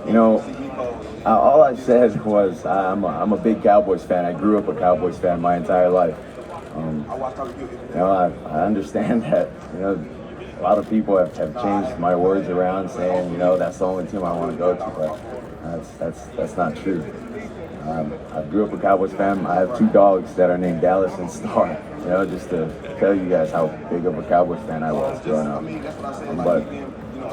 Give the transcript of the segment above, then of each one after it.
You know, all I said was I'm a big Cowboys fan. I grew up a Cowboys fan my entire life. I understand that, a lot of people have changed my words around saying, that's the only team I want to go to, but that's not true. I grew up a Cowboys fan. I have two dogs that are named Dallas and Star, just to tell you guys how big of a Cowboys fan I was growing up. But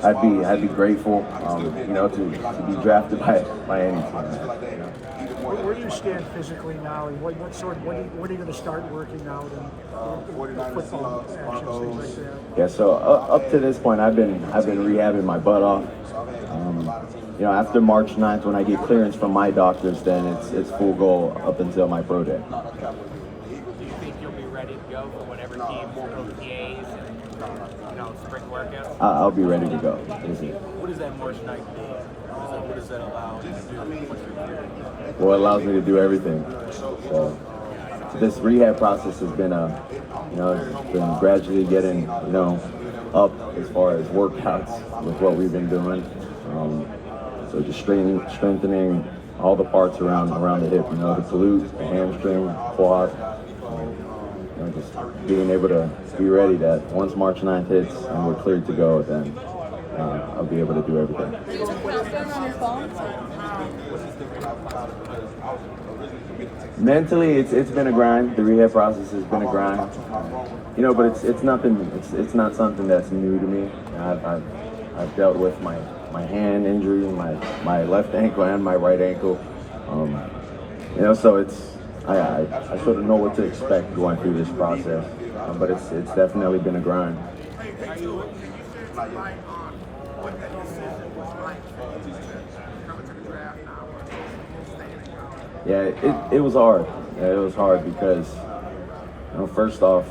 I'd be grateful, to be drafted by any team. Where do you stand physically now, and what are you going to start working out in football actions, things like that? Yeah, so up to this point, I've been rehabbing my butt off. After March 9th, when I get clearance from my doctors, then it's full go up until my pro day. Do you think you'll be ready to go for whatever teams, OTAs, and spring workouts? I'll be ready to go. What does that March 9th mean? What does that allow you to do? Well, it allows me to do everything. So this rehab process has been it's been gradually getting, up as far as workouts with what we've been doing. So just strengthening all the parts around the hip, the glute, the hamstring, quad. Just being able to be ready that once March 9th hits and we're cleared to go, then I'll be able to do everything. Mentally, it's been a grind. The rehab process has been a grind. But it's nothing. It's not something that's new to me. I've dealt with my hand injury, my left ankle and my right ankle. So I sort of know what to expect going through this process. But it's definitely been a grind. Yeah, it was hard. It was hard because, first off,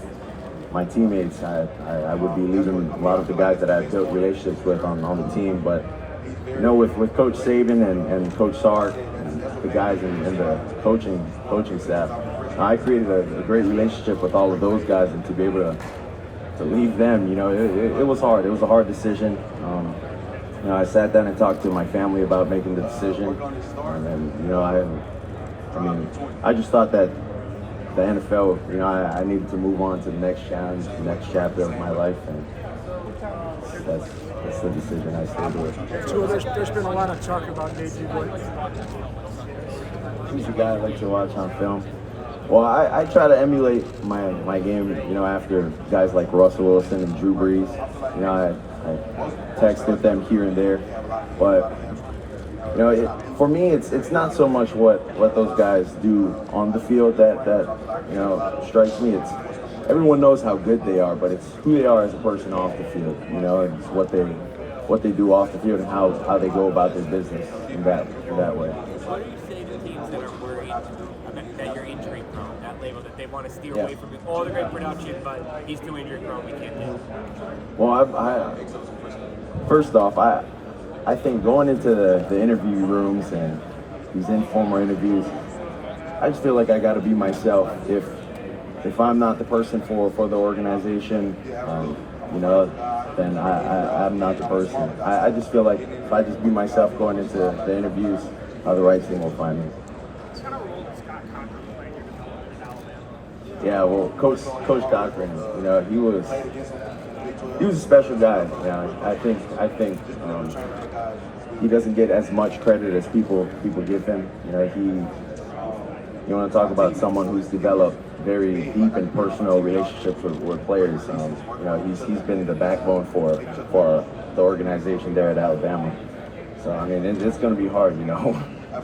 my teammates, I would be losing a lot of the guys that I built relationships with on the team. But, with Coach Saban and Coach Sark and the guys in the coaching staff, I created a great relationship with all of those guys, and to be able to leave them, it was hard. It was a hard decision. I sat down and talked to my family about making the decision, and I just thought that the NFL, I needed to move on to the next challenge, the next chapter of my life, and that's the decision I stayed with. Tua, there's been a lot of talk about J.G. Watt. Who's the guy I like to watch on film? Well, I try to emulate my game, after guys like Russell Wilson and Drew Brees. I text with them here and there, but for me, it's not so much what those guys do on the field that strikes me. It's everyone knows how good they are, but it's who they are as a person off the field. It's what they do off the field and how they go about their business in that way. What do you say to teams that are worried that you're injury prone, that label, that they want to steer away from all the great production, but he's too injury prone, we can't do it? Well, first off, I think going into the interview rooms and these informal interviews, I just feel like I got to be myself. If I'm not the person for the organization, then I'm not the person. I just feel like if I just be myself going into the interviews, the right team will find me. Yeah, well, Coach Cochran, he was a special guy. I think he doesn't get as much credit as people give him. You want to talk about someone who's developed very deep and personal relationships with players. He's been the backbone for the organization there at Alabama. So it's going to be hard.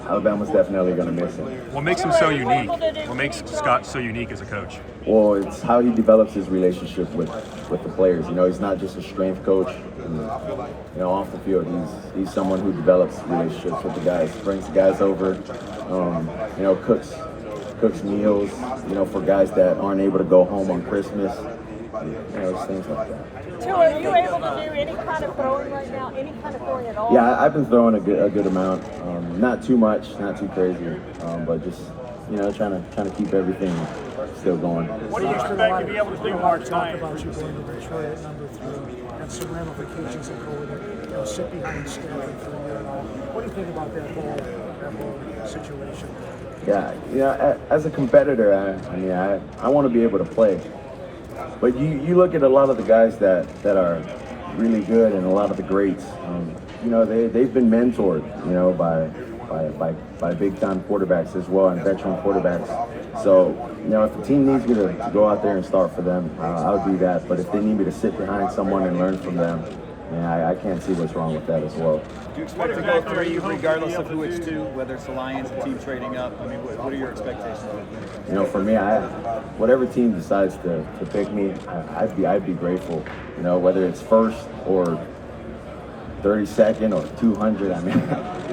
Alabama's definitely going to miss him. What makes him so unique? What makes Scott so unique as a coach? Well, it's how he develops his relationship with the players. He's not just a strength coach. And, off the field, he's someone who develops relationships with the guys, brings the guys over, cooks meals, for guys that aren't able to go home on Christmas, things like that. Tua, are you able to do any kind of throwing right now? Any kind of throwing at all? Yeah, I've been throwing a good amount. Not too much, not too crazy, but just trying to keep everything still going. What do you expect to be able to do March 9th? Talk about you going to Detroit at number 3 and some ramifications that go with it. Sit behind Stanford for a year and all. What do you think about that whole situation? Yeah. As a competitor, I want to be able to play. But you look at a lot of the guys that are really good and a lot of the greats. They've been mentored, by big time quarterbacks as well and veteran quarterbacks. So if the team needs me to go out there and start for them, I'll do that. But if they need me to sit behind someone and learn from them, I can't see what's wrong with that as well. Do you expect to go 3 regardless of who it's to, whether it's the Lions, the team trading up? I mean, what are your expectations? For me, whatever team decides to pick me, I'd be grateful. Whether it's first or 32nd or 200,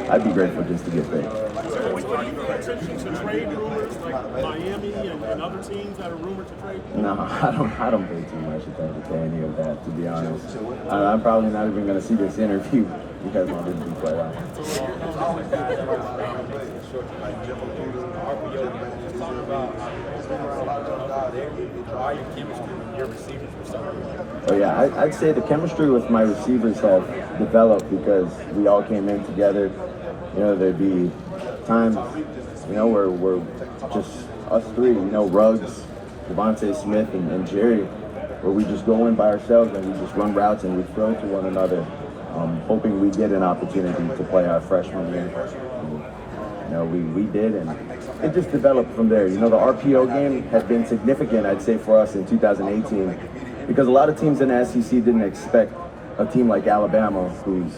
I'd be grateful just to get picked. So when you pay attention to trade rumors like Miami and other teams that are rumored to trade? No, I don't pay too much attention to any of that, to be honest. I'm probably not even going to see this interview because I'm going to be quite honest. Oh yeah, I'd say the chemistry with my receivers have developed because we all came in together. There'd be times, where we're just us three, Ruggs, Devontae Smith, and Jerry, where we just go in by ourselves and we just run routes and we throw to one another, hoping we get an opportunity to play our freshman year. We did, and it just developed from there. The RPO game had been significant, I'd say, for us in 2018, because a lot of teams in the SEC didn't expect a team like Alabama, who's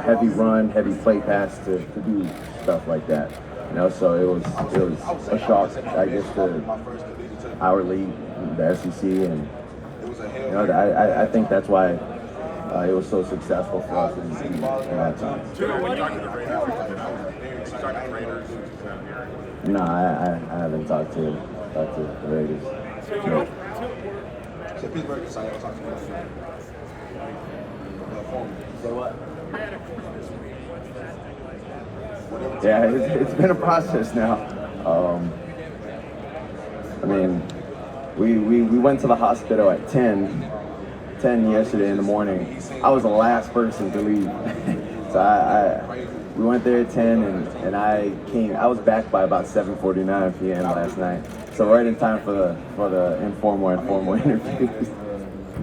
heavy run, heavy play pass, to do stuff like that. So it was a shock, I guess, to our league, the SEC, and I think that's why it was so successful for us in that time. No, I haven't talked to the Raiders. No. Yeah, it's been a process now. We went to the hospital at 10 yesterday in the morning. I was the last person to leave. So we went there at 10 and I was back by about 7:49 p.m. last night. So right in time for the informal interviews.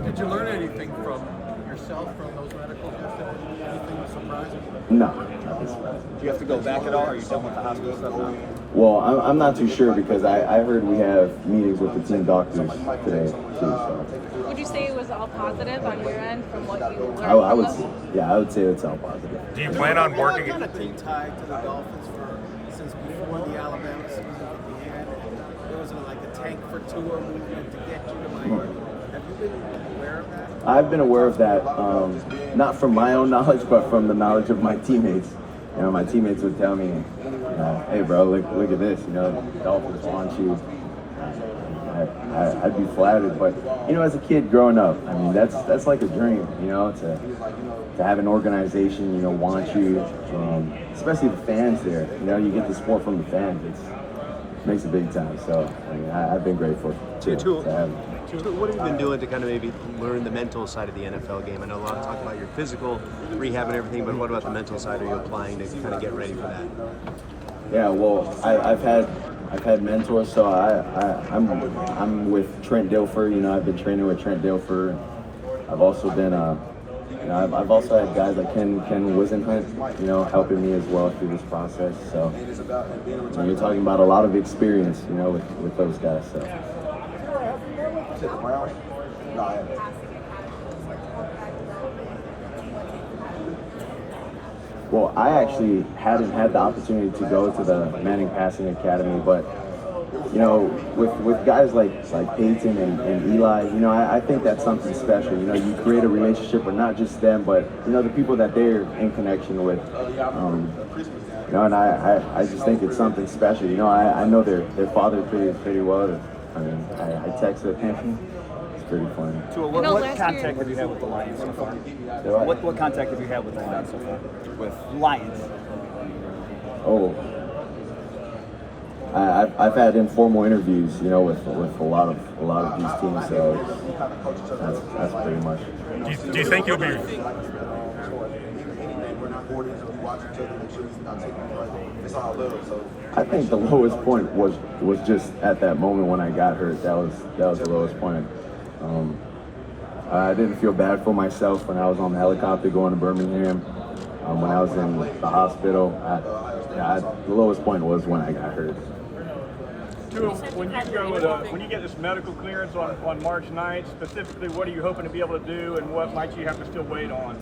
Did you learn anything from yourself from those medical tests? Anything surprising? No, not surprising. Do you have to go back at all, or are you done with the hospital stuff now? Well, I'm not too sure because I heard we have meetings with the team doctors today too. So. Would you say it was all positive on your end from what you learned I from would, us? yeah, I would say it's all positive. Do you plan on working? Kind of been tied to the Dolphins since before the Alabama season began. There was like a tank for Tua movement to get you to Miami. Have you been aware of that? I've been aware of that, not from my own knowledge, but from the knowledge of my teammates. My teammates would tell me, "Hey, bro, look at this. The Dolphins want you." I'd be flattered, but as a kid growing up, that's like a dream, to have an organization, want you, especially the fans there. You get the support from the fans. It makes a big time. So I've been grateful to have it. What have you been doing to kind of maybe learn the mental side of the NFL game? I know a lot of talk about your physical rehab and everything, but what about the mental side? Are you applying to kind of get ready for that? Yeah, well, I've had mentors, so I'm with Trent Dilfer. I've been training with Trent Dilfer. I've also been I've also had guys like Ken Wisenhunt, helping me as well through this process. So you're talking about a lot of experience, with those guys. So. Well, I actually hadn't had the opportunity to go to the Manning Passing Academy, but with guys like Peyton and Eli, I think that's something special. You create a relationship with not just them, but the people that they're in connection with. And I just think it's something special. I know their father pretty well. I text with him. It's pretty funny. So what contact have you had with the Lions so far? What contact have you had with the Lions so far? With Lions? Oh, I've had informal interviews, with a lot of these teams. So that's pretty much. Do you think you'll be? I think the lowest point was just at that moment when I got hurt. That was the lowest point. I didn't feel bad for myself when I was on the helicopter going to Birmingham. When I was in the hospital, the lowest point was when I got hurt. Tua, when you get this medical clearance on March 9th, specifically, what are you hoping to be able to do, and what might you have to still wait on?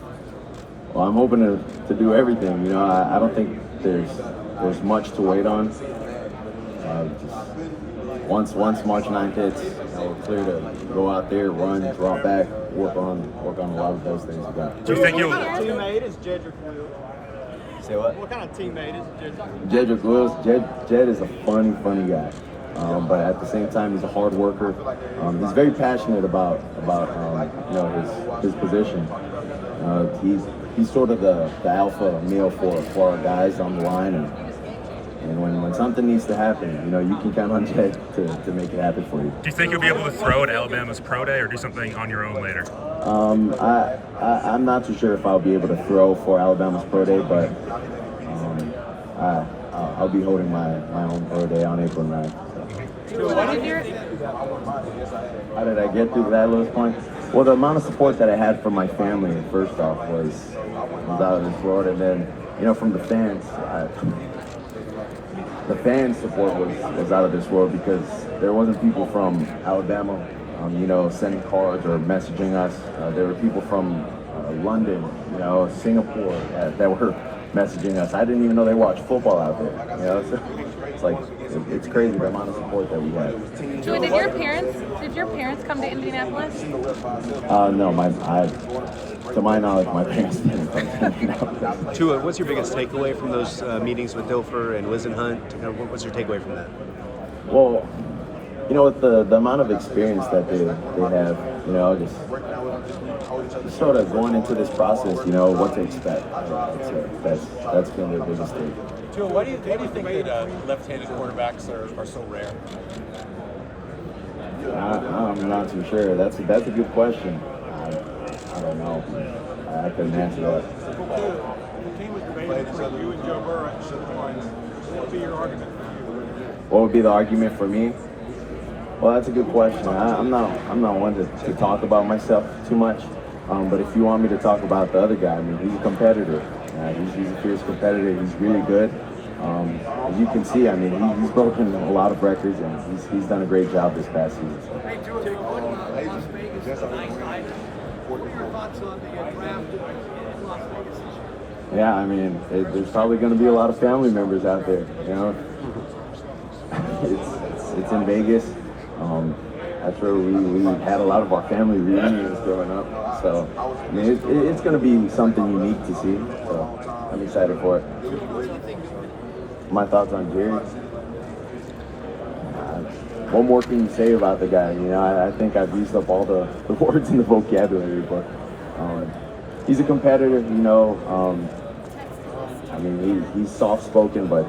Well, I'm hoping to do everything. You know, I don't think there's much to wait on. Once March 9th hits, we're clear to go out there, run, drop back, work on a lot of those things again. Do you think you'll? What kind of teammate is Jedrick Wills? Say what? What kind of teammate is Jedrick? Jedrick Wills. Jed is a funny guy, but at the same time, he's a hard worker. He's very passionate about his position. He's sort of the alpha male for our guys on the line, and when something needs to happen, you can count on Jed to make it happen for you. Do you think you'll be able to throw at Alabama's pro day, or do something on your own later? I'm not too sure if I'll be able to throw for Alabama's pro day, but I'll be holding my own pro day on April 9th. So. How did I get through that lowest point? Well, the amount of support that I had from my family, first off, was out of this world, and then from the fans. The fan support was out of this world because there wasn't people from Alabama, sending cards or messaging us. There were people from London, Singapore that were messaging us. I didn't even know they watched football out there. So it's like it's crazy the amount of support that we had. Tua, did your parents come to Indianapolis? No, to my knowledge, my parents didn't come to Indianapolis. Tua, what's your biggest takeaway from those meetings with Dilfer and Wisenhunt? What's your takeaway from that? Well, with the amount of experience that they have, just sort of going into this process, what to expect. That's been their biggest thing. Tua, why do you think that left-handed quarterbacks are so rare? I'm not too sure. That's a good question. I don't know. I couldn't answer that. The team was debating for you and Joe Burrow at certain points. What would be your argument for you? What would be the argument for me? Well, that's a good question. I'm not one to talk about myself too much. But if you want me to talk about the other guy, he's a competitor. He's a fierce competitor. He's really good. As you can see, he's broken a lot of records, and he's done a great job this past season. So. Hey, Tua, Las Vegas tonight. What were your thoughts on the draft in Las Vegas this year? Yeah, there's probably going to be a lot of family members out there. It's in Vegas. That's where we had a lot of our family reunions growing up. So it's going to be something unique to see. So I'm excited for it. My thoughts on Jerry. What more can you say about the guy? I think I've used up all the words in the vocabulary, but he's a competitor. He's soft-spoken, but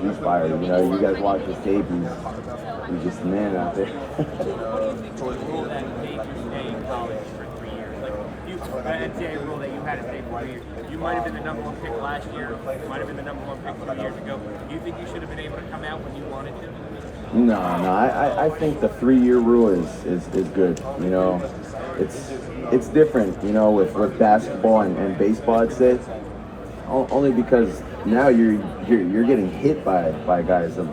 he's fiery. You guys watch his tape. He's just a man out there. What do you think of the rule that made you stay in college for 3 years? Like the NCAA rule that you had to stay for 3 years. You might have been the number one pick last year. You might have been the number one pick 2 years ago. Do you think you should have been able to come out when you wanted to? No. I think the 3-year rule is good. It's different. With basketball and baseball, I'd say. Only because now you're getting hit by guys of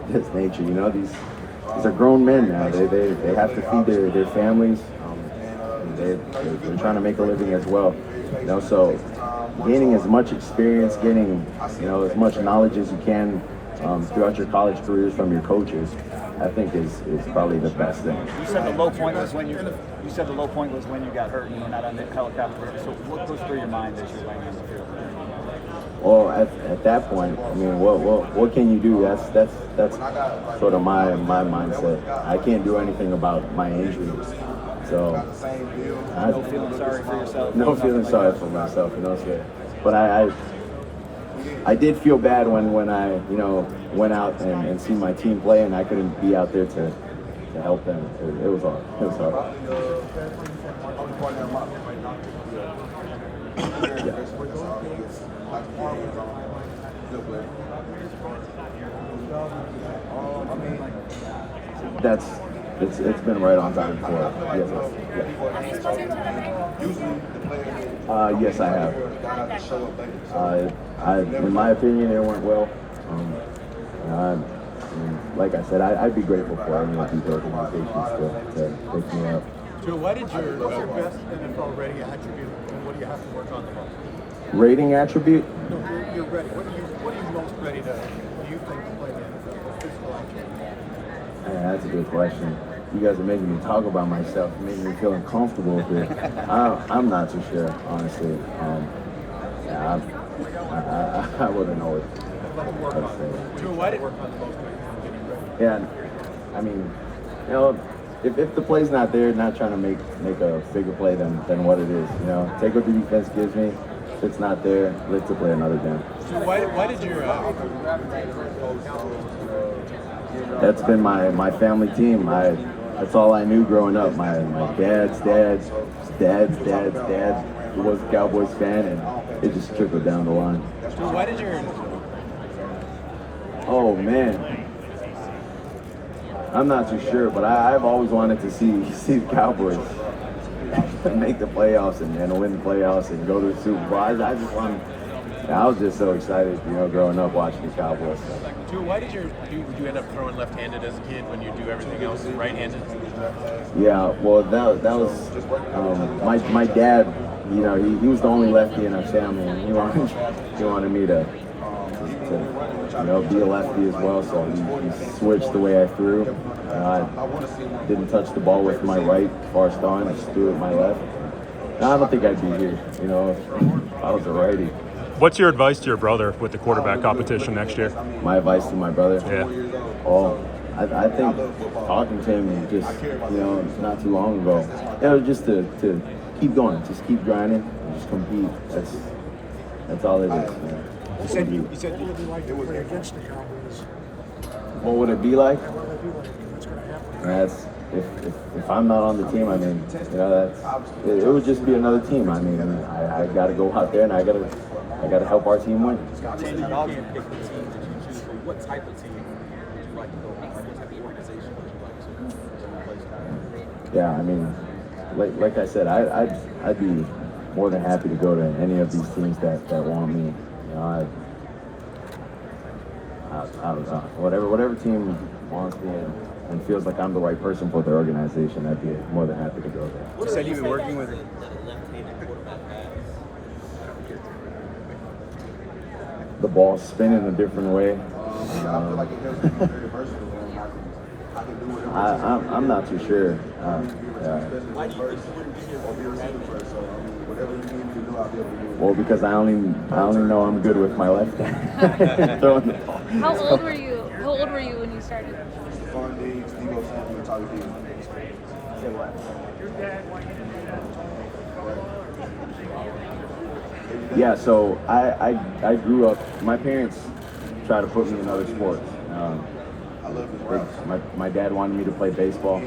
this nature. These are grown men now. They have to feed their families. They're trying to make a living as well. So gaining as much experience, getting as much knowledge as you can throughout your college careers from your coaches, I think is probably the best thing. You said the low point was when you got hurt and you were not on the helicopter. So what goes through your mind as you're laying on the field? Well, at that point, what can you do? That's sort of my mindset. I can't do anything about my injuries. So No feeling sorry for yourself. No feeling sorry for myself, But I did feel bad when I went out and see my team play, and I couldn't be out there to help them. It was hard. Yeah. Were those games hard with It's been right on time for it. Yes, yes, I have. In my opinion, it went well. Like I said, I'd be grateful for any of these organizations to pick me up. Tua, why did your What's your best NFL ready attribute, and what do you have to work on the most? Rating attribute? No, you're ready. What are you most ready to? Do you think to play the NFL? Physical attribute. Yeah, that's a good question. You guys are making me talk about myself, making me feel uncomfortable with it. I'm not too sure, honestly. I wouldn't know it. Tua, why did Yeah, I mean, you know, if the play's not there, not trying to make a bigger play than what it is. You know, take what the defense gives me. If it's not there, let's play another game. Tua, why did your That's been my family team. That's all I knew growing up. My dad's dad was a Cowboys fan, and it just trickled down the line. Tua, why did your Oh man, I'm not too sure, but I've always wanted to see the Cowboys make the playoffs and win the playoffs and go to the Super Bowl. I was just so excited, you know, growing up watching the Cowboys. Tua, why did you end up throwing left-handed as a kid when you do everything else right-handed? Yeah, well, that was my dad. You know, he was the only lefty in our family, and he wanted me to you know, be a lefty as well. So he switched the way I threw. I didn't touch the ball with my right as far as throwing. I just threw it with my left. I don't think I'd be here, you know, if I was a righty. What's your advice to your brother with the quarterback competition next year? My advice to my brother? Yeah. Oh, I think talking to him just, you know, not too long ago, it was just to keep going, just keep grinding, and just compete. That's all it is. Man. You said What would it be like to play against the Cowboys? What would it be like? What would it be like? What's going to happen? That's if I'm not on the team, I mean, you know, it would just be another team. I mean, I got to go out there and I got to help our team win. You can't pick the team that you choose, but what type of team would you like to go with? Like, what type of organization would you like to replace? Yeah, I mean, like I said, I'd be more than happy to go to any of these teams that want me. You know, I don't know. Whatever team wants me and feels like I'm the right person for their organization, I'd be more than happy to go there. You said you've been working with it. The ball spinning a different way. I'm not too sure. Well, because I only know I'm good with my left hand. Throwing the ball. How old were you when you started? Yeah, so I grew up. My parents tried to put me in other sports. My dad wanted me to play baseball.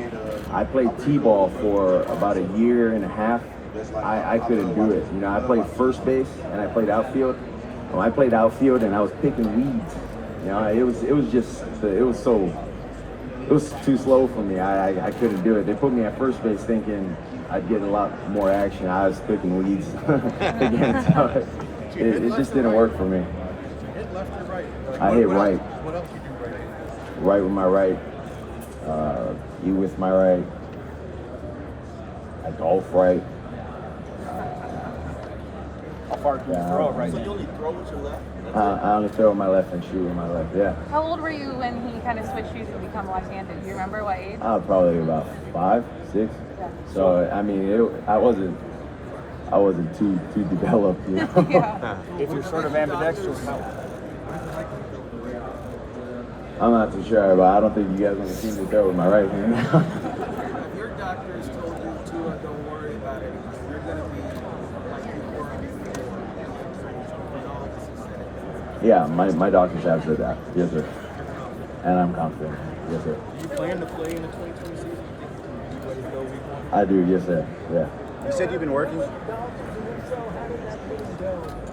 I played t-ball for about a year and a half. I couldn't do it. You know, I played first base and I played outfield. Well, I played outfield and I was picking weeds. You know, it was too slow for me. I couldn't do it. They put me at first base thinking I'd get a lot more action. I was picking weeds again, so it just didn't work for me. Hit left or right? I hit right. What else you do right? Right with my right. You with my right. I golf right. How far can you throw it right So now? you only throw with your left? I only throw with my left and shoot with my left. Yeah. How old were you when he kind of switched you to become left-handed? Do you remember what age? Probably about 5, 6. Yeah. So I mean, I wasn't too developed, you know. Yeah. If you're sort of ambidextrous, I'm not too sure, but I don't think you guys want to see me throw with my right hand. If your doctors told you, Tua, don't worry about it, you're going to be like you were before. Yeah, my doctors have said that. Yes, sir. And I'm confident. Yes, sir. Do you plan to play in the 2020 season? You ready to go week one? I do. Yes, sir. Yeah. You said you've been working.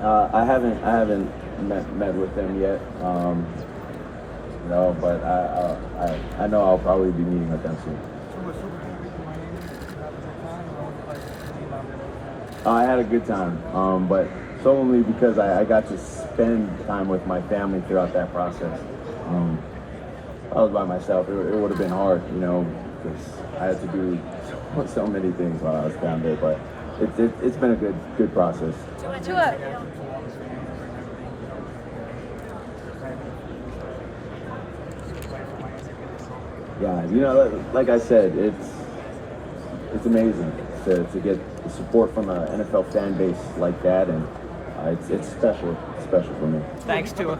I haven't met with them yet. No, but I know I'll probably be meeting with them soon. I had a good time, but solely because I got to spend time with my family throughout that process. I was by myself. It would have been hard, because I had to do so many things while I was down there. But it's been a good process. Tua. Yeah, like I said, it's amazing to get the support from an NFL fan base like that, and it's special. It's special for me. Thanks, Tua.